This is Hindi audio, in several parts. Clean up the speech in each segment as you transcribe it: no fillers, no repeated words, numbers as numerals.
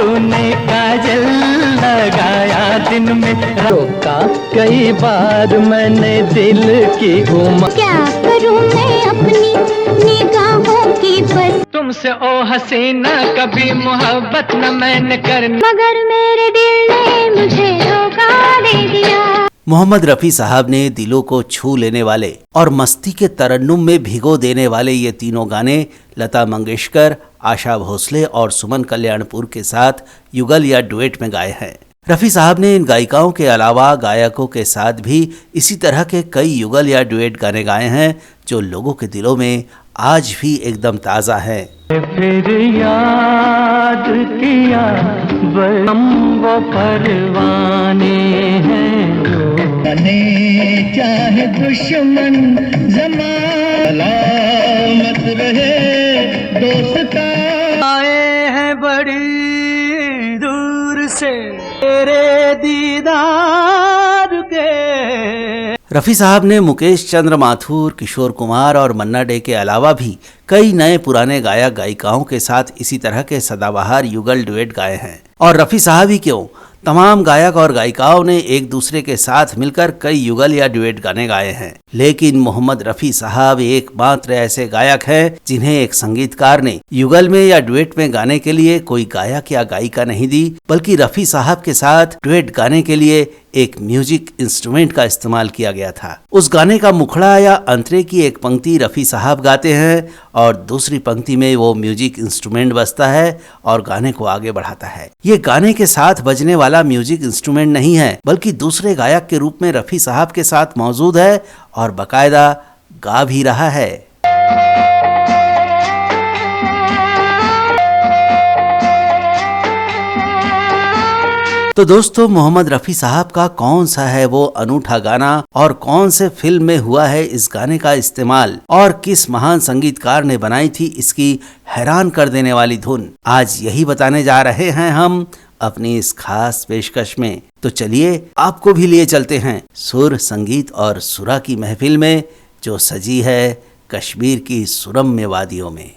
तूने काजल लगाया दिन में, रोका कई बार मैंने दिल की उम्र। क्या करूं मैं अपनी निगाहों की बस, तुमसे ओ हसीना कभी मोहब्बत न मैंने करनी, मगर मेरे दिल ने मुझे धोखा दे दिया। मोहम्मद रफ़ी साहब ने दिलों को छू लेने वाले और मस्ती के तरन्नुम में भिगो देने वाले ये तीनों गाने लता मंगेशकर, आशा भोसले और सुमन कल्याणपुर के साथ युगल या डुएट में गाए हैं। रफ़ी साहब ने इन गायिकाओं के अलावा गायकों के साथ भी इसी तरह के कई युगल या डुएट गाने गाए हैं जो लोगों के दिलों में आज भी एकदम ताज़ा है। फिर याद किया हम वो परवाने हैं, बने चाहे दुश्मन ज़माना सलामत रहे दोस्ता, आए हैं बड़ी दूर से तेरे दीदार के। रफ़ी साहब ने मुकेश चंद्र माथुर, किशोर कुमार और मन्ना डे के अलावा भी कई नए पुराने गायक गायिकाओं के साथ इसी तरह के सदाबहार युगल डुएट गाए हैं। और रफ़ी साहब ही क्यों, तमाम गायक और गायिकाओं ने एक दूसरे के साथ मिलकर कई युगल या डुएट गाने गाए हैं। लेकिन मोहम्मद रफ़ी साहब एकमात्र ऐसे गायक हैं जिन्हें एक संगीतकार ने युगल में या डुएट में गाने के लिए कोई गायक या गायिका नहीं दी, बल्कि रफ़ी साहब के साथ डुएट गाने के लिए एक म्यूजिक इंस्ट्रूमेंट का इस्तेमाल किया गया था। उस गाने का मुखड़ा या अंतरे की एक पंक्ति रफ़ी साहब गाते हैं और दूसरी पंक्ति में वो म्यूजिक इंस्ट्रूमेंट बजता है और गाने को आगे बढ़ाता है। ये गाने के साथ बजने वाला म्यूजिक इंस्ट्रूमेंट नहीं है, बल्कि दूसरे गायक के रूप में रफ़ी साहब के साथ मौजूद है और बाकायदा गा भी रहा है। तो दोस्तों, मोहम्मद रफ़ी साहब का कौन सा है वो अनूठा गाना और कौन से फिल्म में हुआ है इस गाने का इस्तेमाल और किस महान संगीतकार ने बनाई थी इसकी हैरान कर देने वाली धुन, आज यही बताने जा रहे हैं हम अपनी इस खास पेशकश में। तो चलिए आपको भी लिए चलते हैं सुर, संगीत और सुरा की महफिल में जो सजी है कश्मीर की सुरम्य वादियों में।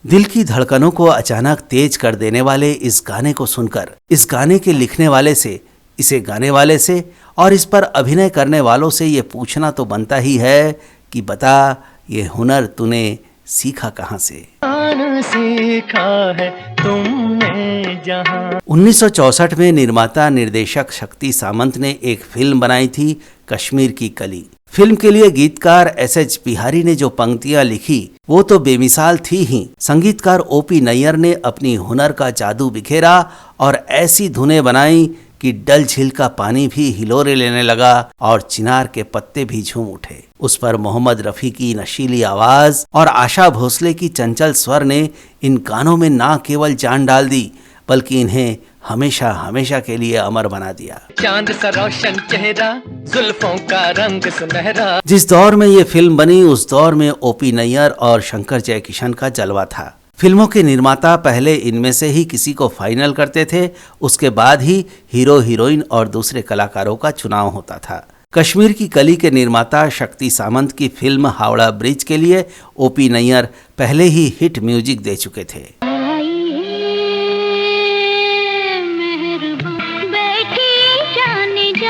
दिल की धड़कनों को अचानक तेज कर देने वाले इस गाने को सुनकर, इस गाने के लिखने वाले से, इसे गाने वाले से और इस पर अभिनय करने वालों से ये पूछना तो बनता ही है कि बता ये हुनर तूने सीखा कहाँ से। सीखा है तुमने जहां। 1964 में निर्माता निर्देशक शक्ति सामंत ने एक फिल्म बनाई थी कश्मीर की कली। फिल्म के लिए गीतकार एस.एच. बिहारी ने जो पंक्तियां लिखी वो तो बेमिसाल थी ही, संगीतकार ओ.पी. नैयर ने अपनी हुनर का जादू बिखेरा और ऐसी धुनें बनाई कि डल झील का पानी भी हिलोरे लेने लगा और चिनार के पत्ते भी झूम उठे। उस पर मोहम्मद रफ़ी की नशीली आवाज और आशा भोसले की चंचल स्वर ने इन गानों में ना केवल जान डाल दी बल्कि इन्हें हमेशा हमेशा के लिए अमर बना दिया। चांद सा रोशन चेहरा, जुल्फों का रंग सुनहरा। जिस दौर में ये फिल्म बनी उस दौर में ओ.पी. नैयर और शंकर जयकिशन का जलवा था। फिल्मों के निर्माता पहले इनमें से ही किसी को फाइनल करते थे, उसके बाद ही हीरो हीरोइन और दूसरे कलाकारों का चुनाव होता था। कश्मीर की कली के निर्माता शक्ति सामंत की फिल्म हावड़ा ब्रिज के लिए ओ.पी. नैयर पहले ही हिट म्यूजिक दे चुके थे।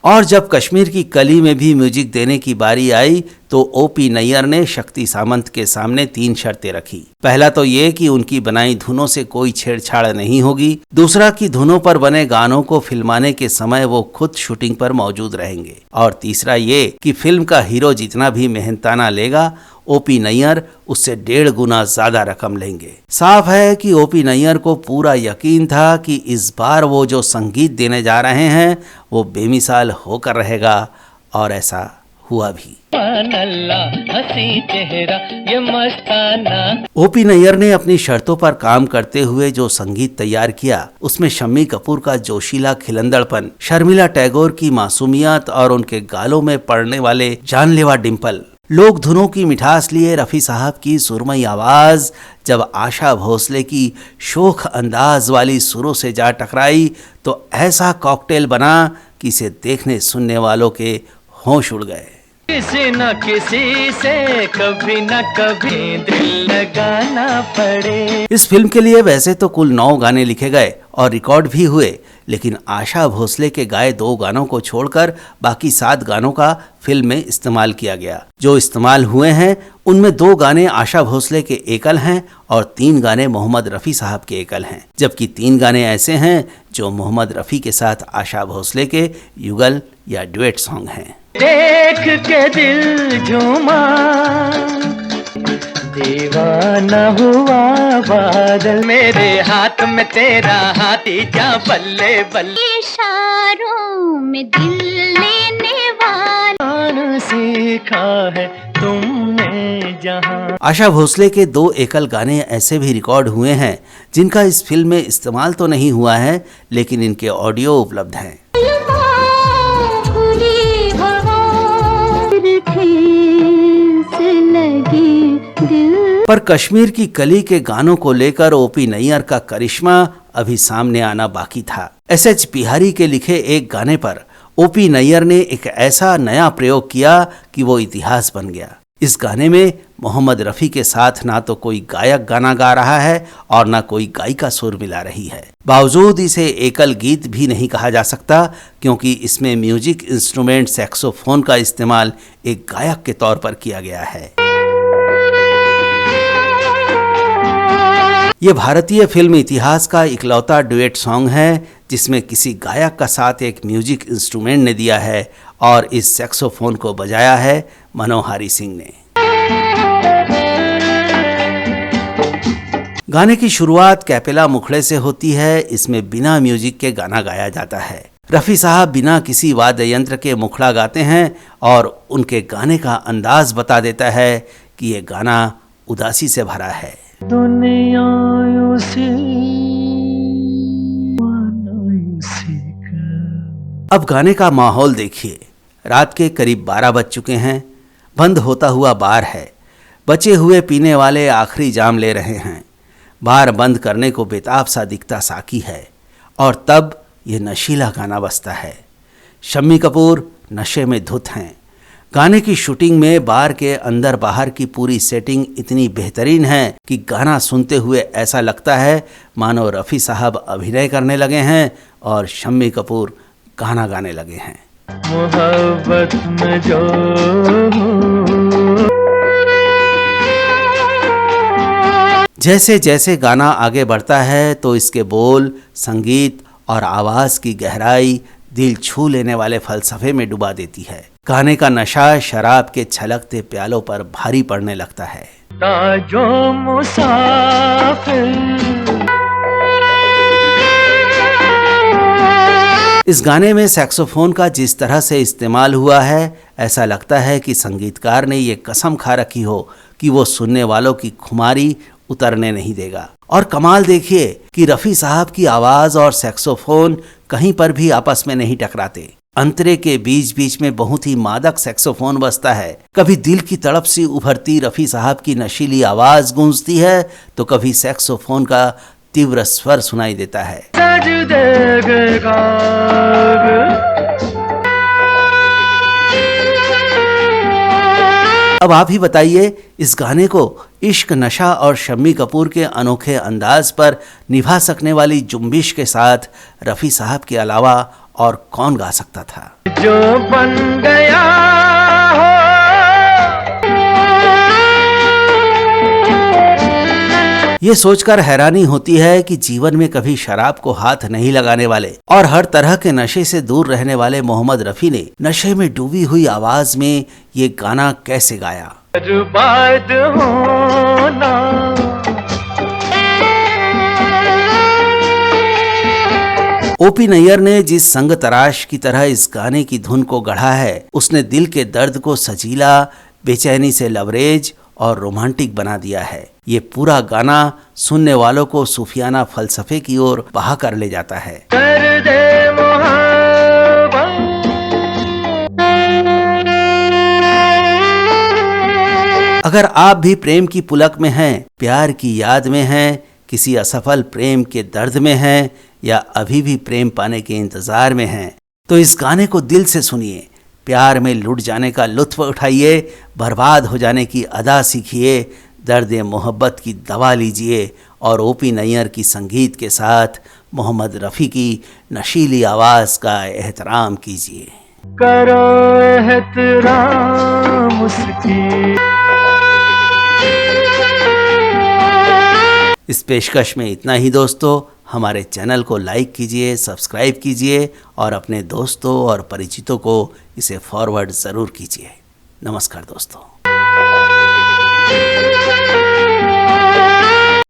और जब कश्मीर की कली में भी म्यूजिक देने की बारी आई तो ओ.पी. नैयर ने शक्ति सामंत के सामने 3 शर्तें रखी। पहला तो ये कि उनकी बनाई धुनों से कोई छेड़छाड़ नहीं होगी, दूसरा कि धुनों पर बने गानों को फिल्माने के समय वो खुद शूटिंग पर मौजूद रहेंगे, और तीसरा ये कि फिल्म का हीरो जितना भी मेहनताना लेगा ओ.पी. नैयर उससे 1.5 गुना ज्यादा रकम लेंगे। साफ है कि ओ.पी. नैयर को पूरा यकीन था कि इस बार वो जो संगीत देने जा रहे हैं वो बेमिसाल होकर रहेगा, और ऐसा हुआ भी। हंसी चेहरा ये मस्ताना। ओ.पी. नैयर ने अपनी शर्तों पर काम करते हुए जो संगीत तैयार किया उसमें शम्मी कपूर का जोशीला खिलंदड़पन, शर्मिला टैगोर की मासूमियत और उनके गालों में पड़ने वाले जानलेवा डिंपल, लोक धुनों की मिठास लिए रफ़ी साहब की सुरमई आवाज़ जब आशा भोसले की शोख अंदाज वाली सुरों से जा टकराई तो ऐसा कॉकटेल बना कि इसे देखने सुनने वालों के होश उड़ गए। किसी न किसी से कभी न कभी दिल लगाना पड़े। इस फिल्म के लिए वैसे तो कुल 9 गाने लिखे गए और रिकॉर्ड भी हुए, लेकिन आशा भोसले के गाए 2 गानों को छोड़कर बाकी 7 गानों का फिल्म में इस्तेमाल किया गया। जो इस्तेमाल हुए हैं उनमें 2 गाने आशा भोसले के एकल हैं और 3 गाने मोहम्मद रफ़ी साहब के एकल हैं, जबकि 3 गाने ऐसे हैं जो मोहम्मद रफ़ी के साथ आशा भोसले के युगल या डुएट सॉन्ग हैं। देख के दिल झूमा दीवाना हुआ बादल, मेरे हाथ में तेरा हाथी जा बल्ले बल्ले, इशारों में दिल लेने वाला सीखा है तुमने जहां। आशा भोसले के 2 एकल गाने ऐसे भी रिकॉर्ड हुए हैं जिनका इस फिल्म में इस्तेमाल तो नहीं हुआ है, लेकिन इनके ऑडियो उपलब्ध हैं। पर कश्मीर की कली के गानों को लेकर ओपी नैयर का करिश्मा अभी सामने आना बाकी था। एसएच बिहारी के लिखे एक गाने पर ओपी नैयर ने एक ऐसा नया प्रयोग किया कि वो इतिहास बन गया। इस गाने में मोहम्मद रफ़ी के साथ ना तो कोई गायक गाना गा रहा है और ना कोई गायिका सुर मिला रही है। बावजूद इसे एकल गीत भी नहीं कहा जा सकता, क्योंकि इसमें म्यूजिक इंस्ट्रूमेंट सैक्सोफोन का इस्तेमाल एक गायक के तौर पर किया गया है। ये भारतीय फिल्म इतिहास का इकलौता डुएट सॉन्ग है जिसमें किसी गायक का साथ एक म्यूजिक इंस्ट्रूमेंट ने दिया है और इस सैक्सोफोन को बजाया है मनोहारी सिंह ने। गाने की शुरुआत कैपेला मुखड़े से होती है। इसमें बिना म्यूजिक के गाना गाया जाता है। रफ़ी साहब बिना किसी वाद्य यंत्र के मुखड़ा गाते हैं और उनके गाने का अंदाज बता देता है कि ये गाना उदासी से भरा है। दुनिया अब गाने का माहौल देखिए। रात के करीब 12 बज चुके हैं। बंद होता हुआ बार है। बचे हुए पीने वाले आखिरी जाम ले रहे हैं। बार बंद करने को बेताब सा दिखता साकी है और तब ये नशीला गाना बजता है। शम्मी कपूर नशे में धुत हैं। गाने की शूटिंग में बार के अंदर बाहर की पूरी सेटिंग इतनी बेहतरीन है कि गाना सुनते हुए ऐसा लगता है मानो रफ़ी साहब अभिनय करने लगे हैं और शम्मी कपूर गाना गाने लगे हैं। मोहब्बत में जो जैसे जैसे गाना आगे बढ़ता है तो इसके बोल, संगीत और आवाज़ की गहराई दिल छू लेने वाले फलसफे में डुबा देती है। गाने का नशा शराब के छलकते प्यालों पर भारी पड़ने लगता है। ताजो मुसाफिर। इस गाने में सैक्सोफोन का जिस तरह से इस्तेमाल हुआ है, ऐसा लगता है कि संगीतकार ने ये कसम खा रखी हो कि वो सुनने वालों की खुमारी उतरने नहीं देगा। और कमाल देखिए कि रफ़ी साहब की आवाज़ और सैक्सोफोन कहीं पर भी आपस में नहीं टकराते। अंतरे के बीच बीच में बहुत ही मादक सैक्सोफोन बजता है। कभी दिल की तड़प सी उभरती रफ़ी साहब की नशीली आवाज़ गूंजती है तो कभी सैक्सोफोन का तीव्र स्वर सुनाई देता है। अब आप ही बताइए, इस गाने को इश्क, नशा और शम्मी कपूर के अनोखे अंदाज पर निभा सकने वाली जुम्बिश के साथ रफ़ी साहब के अलावा और कौन गा सकता था। जो बन गया हो ये सोचकर हैरानी होती है कि जीवन में कभी शराब को हाथ नहीं लगाने वाले और हर तरह के नशे से दूर रहने वाले मोहम्मद रफ़ी ने नशे में डूबी हुई आवाज में ये गाना कैसे गाया। बर्बाद होना ओपी नैयर ने जिस संग तराश की तरह इस गाने की धुन को गढ़ा है, उसने दिल के दर्द को सजीला, बेचैनी से लवरेज और रोमांटिक बना दिया है। ये पूरा गाना सुनने वालों को सूफियाना फलसफे की ओर बहा कर ले जाता है। कर दे अगर आप भी प्रेम की पुलक में हैं, प्यार की याद में हैं, किसी असफल प्रेम के दर्द में हैं या अभी भी प्रेम पाने के इंतजार में हैं, तो इस गाने को दिल से सुनिए। प्यार में लुट जाने का लुत्फ उठाइए, बर्बाद हो जाने की अदा सीखिए, दर्द मोहब्बत की दवा लीजिए और ओपी नैयर की संगीत के साथ मोहम्मद रफ़ी की नशीली आवाज़ का एहतराम कीजिए। करो एहतराम उसकी। इस पेशकश में इतना ही दोस्तों। हमारे चैनल को लाइक कीजिए, सब्सक्राइब कीजिए और अपने दोस्तों और परिचितों को इसे फॉरवर्ड ज़रूर कीजिए। नमस्कार दोस्तों।